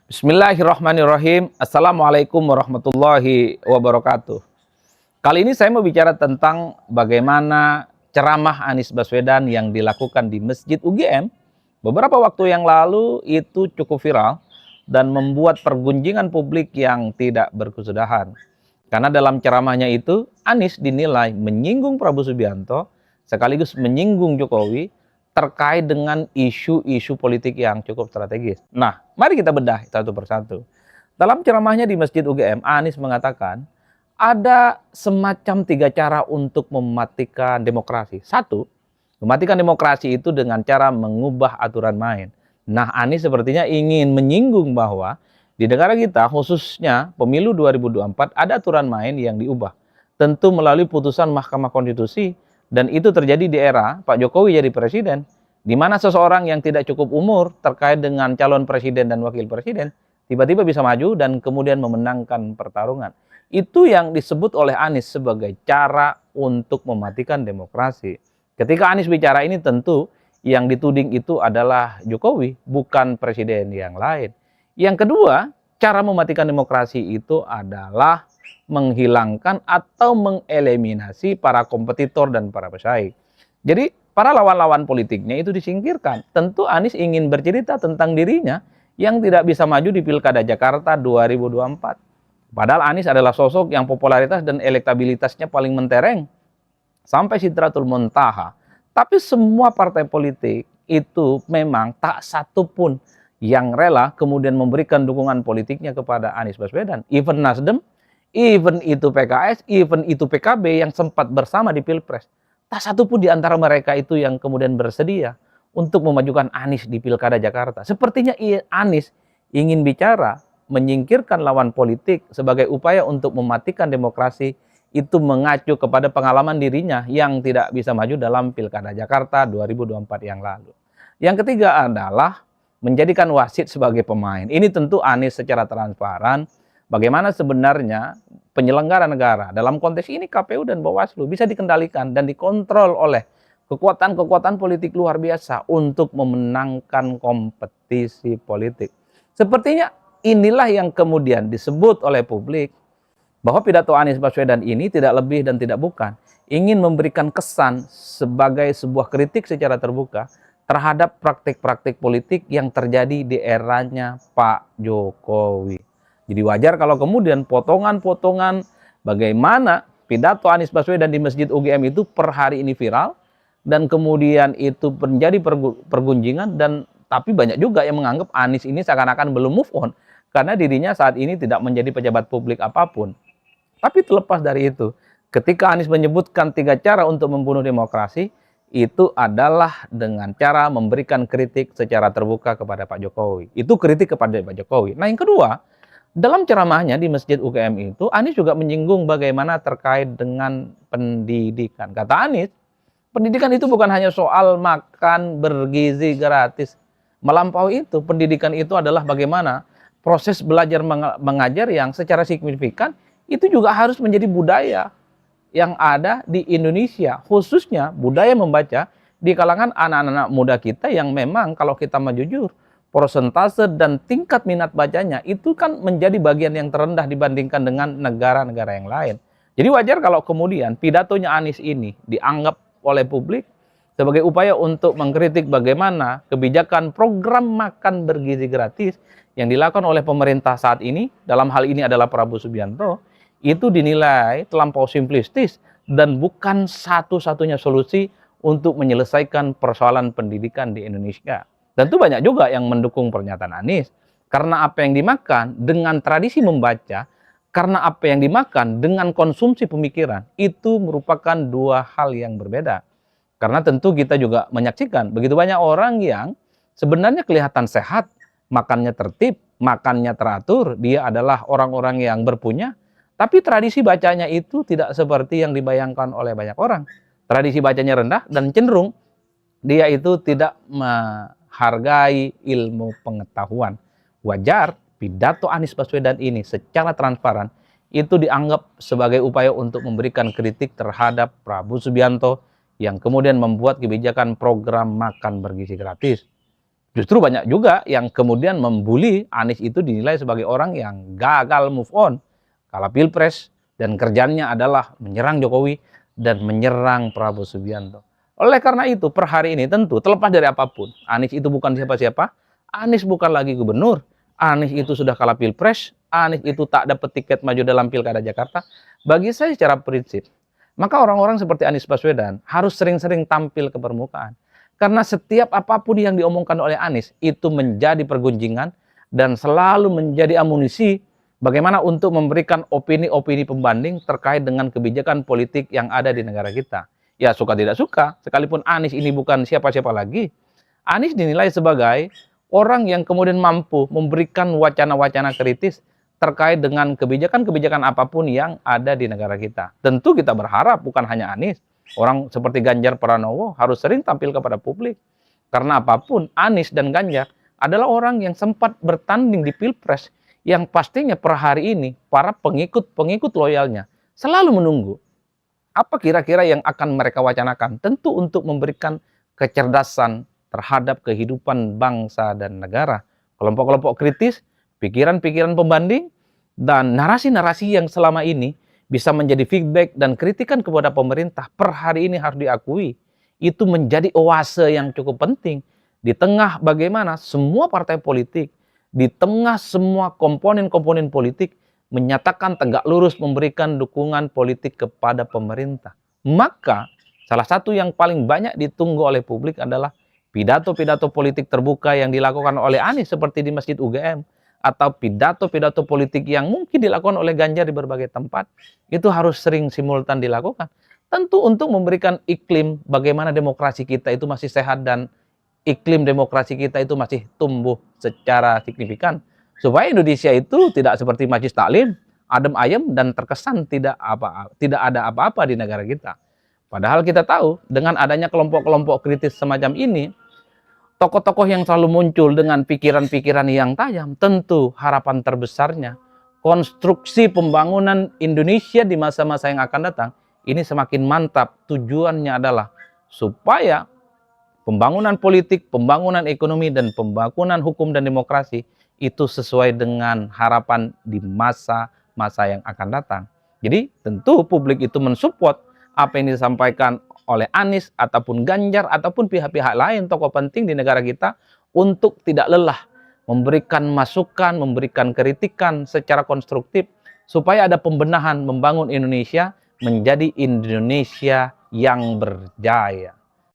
Bismillahirrahmanirrahim. Assalamualaikum warahmatullahi wabarakatuh. Kali ini saya mau bicara tentang bagaimana ceramah Anies Baswedan yang dilakukan di Masjid UGM beberapa waktu yang lalu itu cukup viral dan membuat pergunjingan publik yang tidak berkesudahan. Karena dalam ceramahnya itu Anies dinilai menyinggung Prabowo Subianto sekaligus menyinggung Jokowi terkait dengan isu-isu politik yang cukup strategis. Nah, mari kita bedah satu persatu. Dalam ceramahnya di Masjid UGM, Anies mengatakan ada semacam 3 cara untuk mematikan demokrasi. Satu, mematikan demokrasi itu dengan cara mengubah aturan main. Nah, Anies sepertinya ingin menyinggung bahwa di negara kita, khususnya pemilu 2024, ada aturan main yang diubah. Tentu melalui putusan Mahkamah Konstitusi. Dan itu terjadi di era Pak Jokowi jadi presiden, di mana seseorang yang tidak cukup umur terkait dengan calon presiden dan wakil presiden, tiba-tiba bisa maju dan kemudian memenangkan pertarungan. Itu yang disebut oleh Anies sebagai cara untuk mematikan demokrasi. Ketika Anies bicara ini tentu yang dituding itu adalah Jokowi, bukan presiden yang lain. Yang kedua, cara mematikan demokrasi itu adalah menghilangkan atau mengeliminasi para kompetitor dan para pesaing. Jadi para lawan-lawan politiknya itu disingkirkan. Tentu Anies ingin bercerita tentang dirinya yang tidak bisa maju di Pilkada Jakarta 2024. Padahal Anies adalah sosok yang popularitas dan elektabilitasnya paling mentereng sampai Sidratul Muntaha. Tapi semua partai politik itu memang tak satu pun yang rela kemudian memberikan dukungan politiknya kepada Anies Baswedan. Even Nasdem, even itu PKS, even itu PKB yang sempat bersama di Pilpres. Tak satu pun di antara mereka itu yang kemudian bersedia untuk memajukan Anies di Pilkada Jakarta. Sepertinya Anies ingin bicara menyingkirkan lawan politik sebagai upaya untuk mematikan demokrasi, itu mengacu kepada pengalaman dirinya yang tidak bisa maju dalam Pilkada Jakarta 2024 yang lalu. Yang ketiga adalah menjadikan wasit sebagai pemain. Ini tentu Anies secara transparan bagaimana sebenarnya penyelenggara negara, dalam konteks ini KPU dan Bawaslu, bisa dikendalikan dan dikontrol oleh kekuatan-kekuatan politik luar biasa untuk memenangkan kompetisi politik. Sepertinya inilah yang kemudian disebut oleh publik bahwa pidato Anies Baswedan ini tidak lebih dan tidak bukan ingin memberikan kesan sebagai sebuah kritik secara terbuka terhadap praktik-praktik politik yang terjadi di eranya Pak Jokowi. Jadi wajar kalau kemudian potongan-potongan bagaimana pidato Anies Baswedan di Masjid UGM itu per hari ini viral dan kemudian itu menjadi pergunjingan, dan tapi banyak juga yang menganggap Anies ini seakan-akan belum move on karena dirinya saat ini tidak menjadi pejabat publik apapun. Tapi terlepas dari itu, ketika Anies menyebutkan 3 cara untuk membunuh demokrasi, itu adalah dengan cara memberikan kritik secara terbuka kepada Pak Jokowi. Itu kritik kepada Pak Jokowi. Nah, yang kedua, dalam ceramahnya di Masjid UGM itu, Anies juga menyinggung bagaimana terkait dengan pendidikan. Kata Anies, pendidikan itu bukan hanya soal makan bergizi gratis. Melampaui itu, pendidikan itu adalah bagaimana proses belajar mengajar yang secara signifikan itu juga harus menjadi budaya yang ada di Indonesia. Khususnya budaya membaca di kalangan anak-anak muda kita yang memang kalau kita mau jujur, persentase dan tingkat minat bacanya itu kan menjadi bagian yang terendah dibandingkan dengan negara-negara yang lain. Jadi wajar kalau kemudian pidatonya Anies ini dianggap oleh publik sebagai upaya untuk mengkritik bagaimana kebijakan program makan bergizi gratis yang dilakukan oleh pemerintah saat ini, dalam hal ini adalah Prabowo Subianto, itu dinilai terlampau simplistis dan bukan satu-satunya solusi untuk menyelesaikan persoalan pendidikan di Indonesia. Tentu banyak juga yang mendukung pernyataan Anies. Karena apa yang dimakan dengan tradisi membaca, karena apa yang dimakan dengan konsumsi pemikiran, itu merupakan 2 hal yang berbeda. Karena tentu kita juga menyaksikan begitu banyak orang yang sebenarnya kelihatan sehat, makannya tertib, makannya teratur, dia adalah orang-orang yang berpunya, tapi tradisi bacanya itu tidak seperti yang dibayangkan oleh banyak orang. Tradisi bacanya rendah dan cenderung dia itu tidak menghargai ilmu pengetahuan. Wajar pidato Anies Baswedan ini secara transparan itu dianggap sebagai upaya untuk memberikan kritik terhadap Prabowo Subianto yang kemudian membuat kebijakan program makan bergizi gratis. Justru banyak juga yang kemudian membuli Anies itu dinilai sebagai orang yang gagal move on kala Pilpres dan kerjanya adalah menyerang Jokowi dan menyerang Prabowo Subianto. Oleh karena itu, per hari ini tentu terlepas dari apapun, Anies itu bukan siapa-siapa, Anies bukan lagi gubernur, Anies itu sudah kalah Pilpres, Anies itu tak dapat tiket maju dalam Pilkada Jakarta. Bagi saya secara prinsip, maka orang-orang seperti Anies Baswedan harus sering-sering tampil ke permukaan. Karena setiap apapun yang diomongkan oleh Anies itu menjadi pergunjingan dan selalu menjadi amunisi bagaimana untuk memberikan opini-opini pembanding terkait dengan kebijakan politik yang ada di negara kita. Ya suka tidak suka, sekalipun Anies ini bukan siapa-siapa lagi, Anies dinilai sebagai orang yang kemudian mampu memberikan wacana-wacana kritis terkait dengan kebijakan-kebijakan apapun yang ada di negara kita. Tentu kita berharap bukan hanya Anies, orang seperti Ganjar Pranowo harus sering tampil kepada publik. Karena apapun, Anies dan Ganjar adalah orang yang sempat bertanding di Pilpres yang pastinya per hari ini para pengikut loyalnya selalu menunggu apa kira-kira yang akan mereka wacanakan. Tentu untuk memberikan kecerdasan terhadap kehidupan bangsa dan negara. Kelompok-kelompok kritis, pikiran-pikiran pembanding, dan narasi-narasi yang selama ini bisa menjadi feedback dan kritikan kepada pemerintah per hari ini harus diakui. Itu menjadi oase yang cukup penting di tengah bagaimana semua partai politik, di tengah semua komponen-komponen politik menyatakan tegak lurus memberikan dukungan politik kepada pemerintah. Maka salah satu yang paling banyak ditunggu oleh publik adalah pidato-pidato politik terbuka yang dilakukan oleh Anies seperti di Masjid UGM, atau pidato-pidato politik yang mungkin dilakukan oleh Ganjar di berbagai tempat, itu harus sering simultan dilakukan. Tentu untuk memberikan iklim bagaimana demokrasi kita itu masih sehat dan iklim demokrasi kita itu masih tumbuh secara signifikan. Supaya Indonesia itu tidak seperti Majelis Taklim, adem ayem dan terkesan tidak ada apa-apa di negara kita. Padahal kita tahu dengan adanya kelompok-kelompok kritis semacam ini, tokoh-tokoh yang selalu muncul dengan pikiran-pikiran yang tajam, tentu harapan terbesarnya konstruksi pembangunan Indonesia di masa-masa yang akan datang ini semakin mantap. Tujuannya adalah supaya pembangunan politik, pembangunan ekonomi, dan pembangunan hukum dan demokrasi itu sesuai dengan harapan di masa-masa yang akan datang. Jadi tentu publik itu mensupport apa yang disampaikan oleh Anies ataupun Ganjar ataupun pihak-pihak lain tokoh penting di negara kita untuk tidak lelah memberikan masukan, memberikan kritikan secara konstruktif supaya ada pembenahan membangun Indonesia menjadi Indonesia yang berjaya.